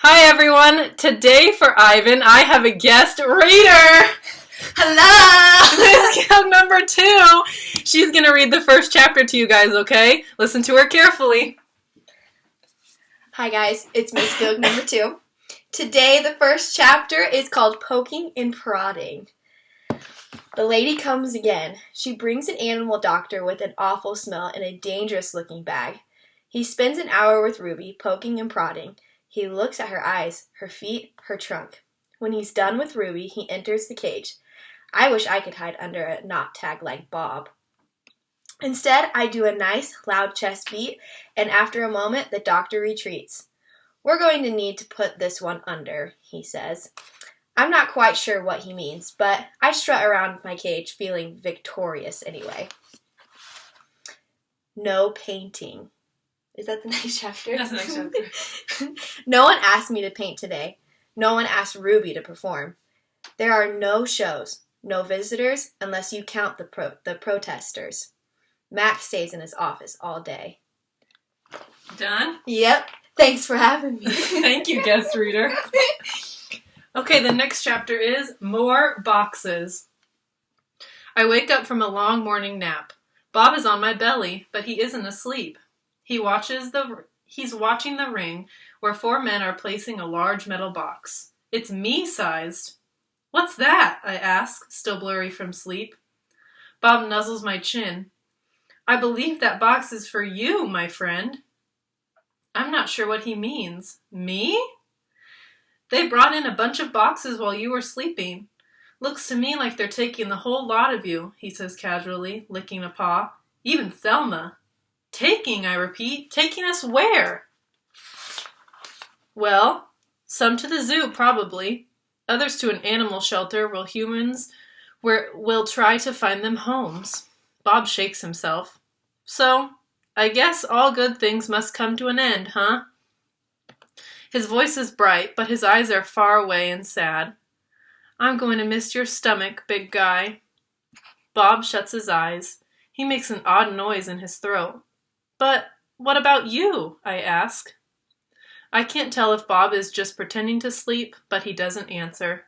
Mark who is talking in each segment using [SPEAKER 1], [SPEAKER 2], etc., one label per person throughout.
[SPEAKER 1] Hi everyone! Today for Ivan, I have a guest reader!
[SPEAKER 2] Hello!
[SPEAKER 1] Miss Gil number 2! She's gonna read the first chapter to you guys, okay? Listen to her carefully.
[SPEAKER 2] Hi guys, it's Miss Gil number 2. Today the first chapter is called Poking and Prodding. The lady comes again. She brings an animal doctor with an awful smell and a dangerous looking bag. He spends an hour with Ruby, poking and prodding. He looks at her eyes, her feet, her trunk. When he's done with Ruby, he enters the cage. I wish I could hide under a knot tag like Bob. Instead, I do a nice, loud chest beat, and after a moment, the doctor retreats. We're going to need to put this one under, he says. I'm not quite sure what he means, but I strut around my cage feeling victorious anyway. No painting. Is that the next chapter?
[SPEAKER 1] That's the next chapter.
[SPEAKER 2] No one asked me to paint today. No one asked Ruby to perform. There are no shows, no visitors, unless you count the protesters. Mac stays in his office all day.
[SPEAKER 1] Done?
[SPEAKER 2] Yep. Thanks for having me.
[SPEAKER 1] Thank you, guest reader. Okay, the next chapter is More Boxes. I wake up from a long morning nap. Bob is on my belly, but he isn't asleep. He's watching the ring where 4 men are placing a large metal box. It's me-sized. What's that? I ask, still blurry from sleep. Bob nuzzles my chin. I believe that box is for you, my friend. I'm not sure what he means. Me? They brought in a bunch of boxes while you were sleeping. Looks to me like they're taking the whole lot of you, he says casually, licking a paw. Even Thelma. Taking, I repeat. Taking us where? Well, some to the zoo, probably. Others to an animal shelter where humans will try to find them homes. Bob shakes himself. So, I guess all good things must come to an end, huh? His voice is bright, but his eyes are far away and sad. I'm going to miss your stomach, big guy. Bob shuts his eyes. He makes an odd noise in his throat. But what about you? I ask. I can't tell if Bob is just pretending to sleep, but he doesn't answer.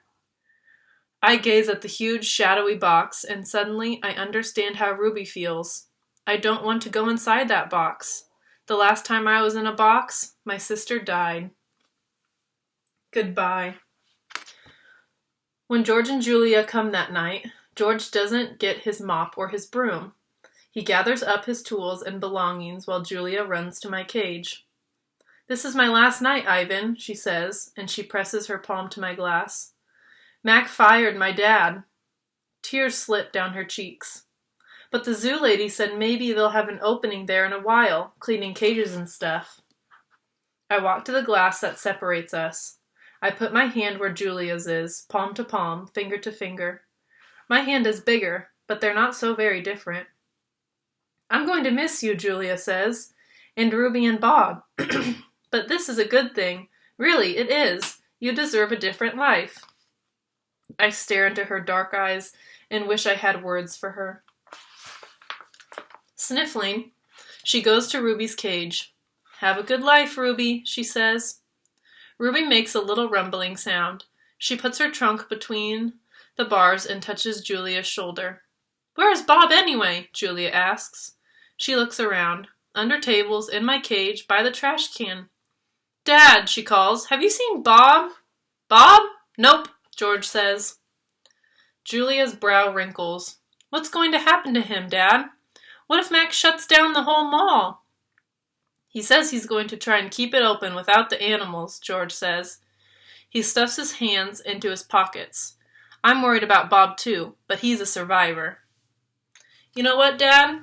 [SPEAKER 1] I gaze at the huge, shadowy box, and suddenly I understand how Ruby feels. I don't want to go inside that box. The last time I was in a box, my sister died. Goodbye. When George and Julia come that night, George doesn't get his mop or his broom. He gathers up his tools and belongings while Julia runs to my cage. This is my last night, Ivan, she says, and she presses her palm to my glass. Mac fired my dad. Tears slip down her cheeks. But the zoo lady said maybe they'll have an opening there in a while, cleaning cages and stuff. I walk to the glass that separates us. I put my hand where Julia's is, palm to palm, finger to finger. My hand is bigger, but they're not so very different. I'm going to miss you, Julia says, and Ruby and Bob. But this is a good thing. Really, it is. You deserve a different life. I stare into her dark eyes and wish I had words for her. Sniffling, she goes to Ruby's cage. Have a good life, Ruby, she says. Ruby makes a little rumbling sound. She puts her trunk between the bars and touches Julia's shoulder. Where is Bob anyway? Julia asks. She looks around. Under tables, in my cage, by the trash can. Dad, she calls. Have you seen Bob? Bob? Nope, George says. Julia's brow wrinkles. What's going to happen to him, Dad? What if Max shuts down the whole mall? He says he's going to try and keep it open without the animals, George says. He stuffs his hands into his pockets. I'm worried about Bob too, but he's a survivor. You know what, Dad?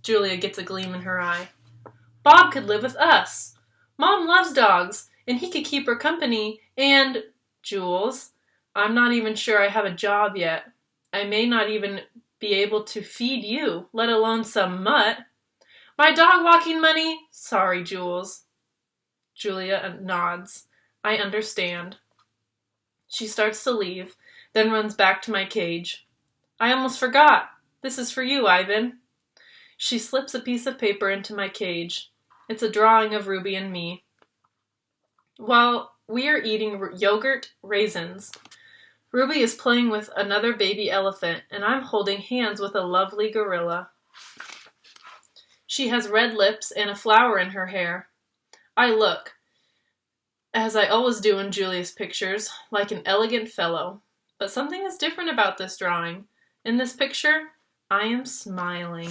[SPEAKER 1] Julia gets a gleam in her eye. Bob could live with us. Mom loves dogs, and he could keep her company, and... Jules, I'm not even sure I have a job yet. I may not even be able to feed you, let alone some mutt. My dog walking money? Sorry, Jules. Julia nods. I understand. She starts to leave, then runs back to my cage. I almost forgot. This is for you, Ivan. She slips a piece of paper into my cage. It's a drawing of Ruby and me. While We are eating yogurt raisins. Ruby is playing with another baby elephant, and I'm holding hands with a lovely gorilla. She has red lips and a flower in her hair. I look, as I always do in Julia's pictures, like an elegant fellow. But something is different about this drawing. In this picture, I am smiling.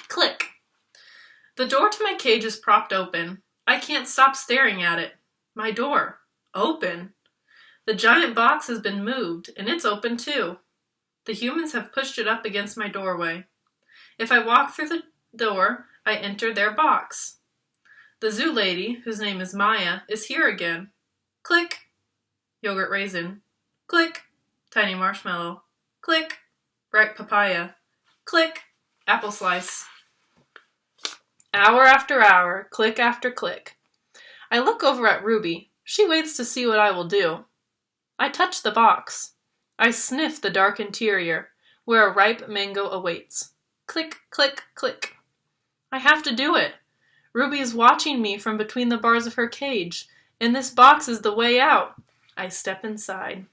[SPEAKER 1] Click. The door to my cage is propped open. I can't stop staring at it. My door. Open. The giant box has been moved, and it's open too. The humans have pushed it up against my doorway. If I walk through the door, I enter their box. The zoo lady, whose name is Maya, is here again. Click. Yogurt raisin. Click. Tiny marshmallow. Click. Ripe papaya. Click. Apple slice. Hour after hour, click after click. I look over at Ruby. She waits to see what I will do. I touch the box. I sniff the dark interior, where a ripe mango awaits. Click, click, click. I have to do it. Ruby is watching me from between the bars of her cage, and this box is the way out. I step inside.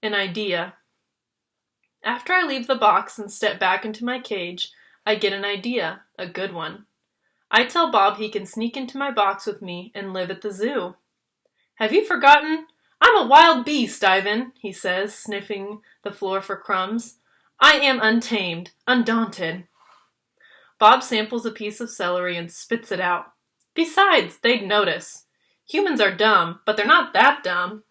[SPEAKER 1] An idea. After I leave the box and step back into my cage, I get an idea, a good one. I tell Bob he can sneak into my box with me and live at the zoo. Have you forgotten? I'm a wild beast, Ivan, he says, sniffing the floor for crumbs. I am untamed, undaunted. Bob samples a piece of celery and spits it out. Besides, they'd notice. Humans are dumb, but they're not that dumb.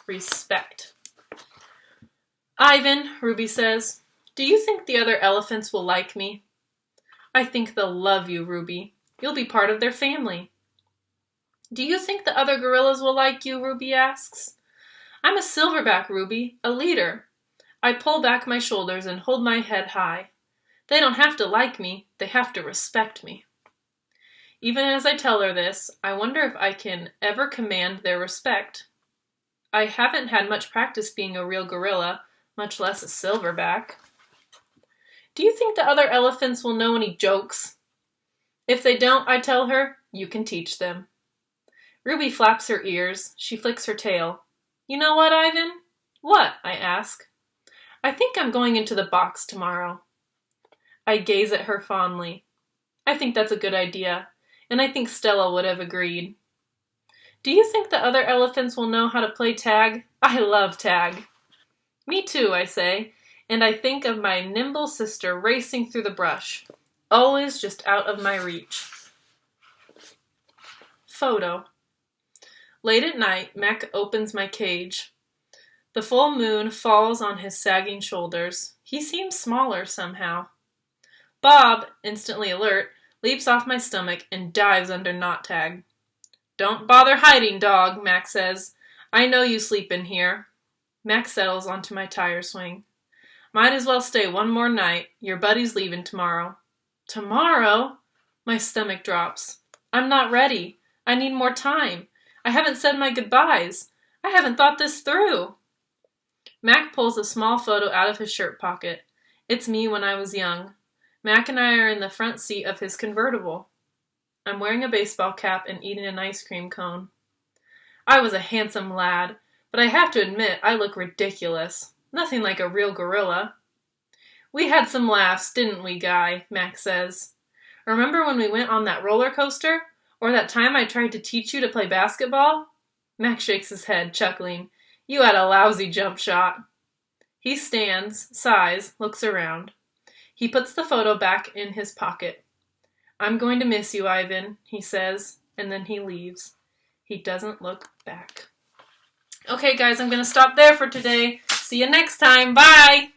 [SPEAKER 1] Respect. Ivan, Ruby says, do you think the other elephants will like me? I think they'll love you, Ruby. You'll be part of their family. Do you think the other gorillas will like you? Ruby asks. I'm a silverback, Ruby, a leader. I pull back my shoulders and hold my head high. They don't have to like me, they have to respect me. Even as I tell her this, I wonder if I can ever command their respect. I haven't had much practice being a real gorilla, much less a silverback. Do you think the other elephants will know any jokes? If they don't, I tell her, you can teach them. Ruby flaps her ears. She flicks her tail. You know what, Ivan? What? I ask. I think I'm going into the box tomorrow. I gaze at her fondly. I think that's a good idea, and I think Stella would have agreed. Do you think the other elephants will know how to play tag? I love tag. Me too, I say, and I think of my nimble sister racing through the brush, always just out of my reach. Photo. Late at night, Mac opens my cage. The full moon falls on his sagging shoulders. He seems smaller somehow. Bob, instantly alert, leaps off my stomach and dives under Knot Tag. Don't bother hiding, dog, Mac says. I know you sleep in here. Mac settles onto my tire swing. Might as well stay one more night. Your buddy's leaving tomorrow. Tomorrow? My stomach drops. I'm not ready. I need more time. I haven't said my goodbyes. I haven't thought this through. Mac pulls a small photo out of his shirt pocket. It's me when I was young. Mac and I are in the front seat of his convertible. I'm wearing a baseball cap and eating an ice cream cone. I was a handsome lad, but I have to admit I look ridiculous. Nothing like a real gorilla. We had some laughs, didn't we, Guy? Mac says. Remember when we went on that roller coaster? Or that time I tried to teach you to play basketball? Mac shakes his head, chuckling. You had a lousy jump shot. He stands, sighs, looks around. He puts the photo back in his pocket. I'm going to miss you, Ivan, he says, and then he leaves. He doesn't look back. Okay, guys, I'm going to stop there for today. See you next time. Bye!